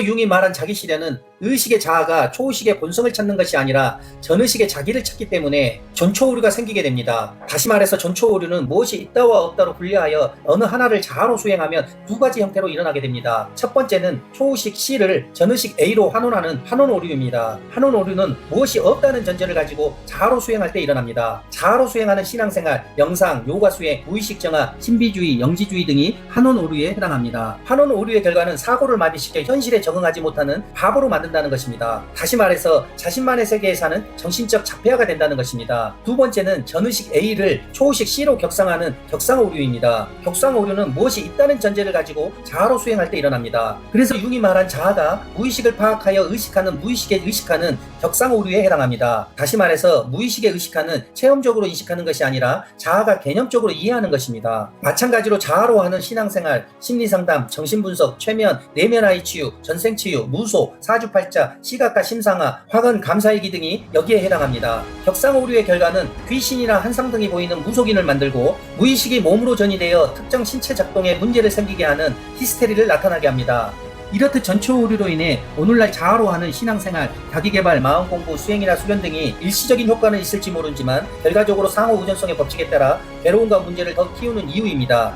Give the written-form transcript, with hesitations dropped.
융이 말한 자기실현은 의식의 자아가 초의식의 본성을 찾는 것이 아니라 전의식의 자기를 찾기 때문에 전초오류가 생기게 됩니다. 다시 말해서 전초오류는 무엇이 있다와 없다로 분리하여 어느 하나를 자아로 수행하면 두 가지 형태로 일어나게 됩니다. 첫 번째는 초의식 C를 전의식 A로 환원하는 환원오류입니다. 환원오류는 무엇이 없다는 전제를 가지고 자아로 수행할 때 일어납니다. 자아로 수행하는 신앙생활, 명상, 요가 수행, 무의식 정화, 신비주의, 영지주의 등이 환원오류에 해당합니다. 환원오류의 결과는 사고를 마비시켜 현실에 적응하지 못하는 바보로 만든다는 것입니다. 다시 말해서 자신만의 세계에 사는 정신적 자폐아가 된다는 것입니다. 두 번째는 전의식 A를 초의식 C로 격상하는 격상오류입니다. 격상오류는 무엇이 있다는 전제를 가지고 자아로 수행할 때 일어납니다. 그래서 융이 말한 자아가 무의식을 파악하여 의식하는 무의식에 의식하는 격상오류에 해당합니다. 다시 말해서 무의식에 의식하는 체험적으로 인식하는 것이 아니라 자아가 개념적으로 이해하는 것입니다. 마찬가지로 자아로 하는 신앙생활, 심리상담, 정신분석, 최면, 내면아이 치유, 전생치유, 무소, 사주팔자, 시각과 심상화, 화근, 감사일기 등이 여기에 해당합니다. 격상오류의 결과는 귀신이나 한상 등이 보이는 무속인을 만들고 무의식이 몸으로 전이되어 특정 신체 작동에 문제를 생기게 하는 히스테리를 나타나게 합니다. 이렇듯 전초오류로 인해 오늘날 자아로 하는 신앙생활, 자기개발, 마음공부, 수행이나 수련 등이 일시적인 효과는 있을지 모르지만 결과적으로 상호의존성의 법칙에 따라 괴로움과 문제를 더 키우는 이유입니다.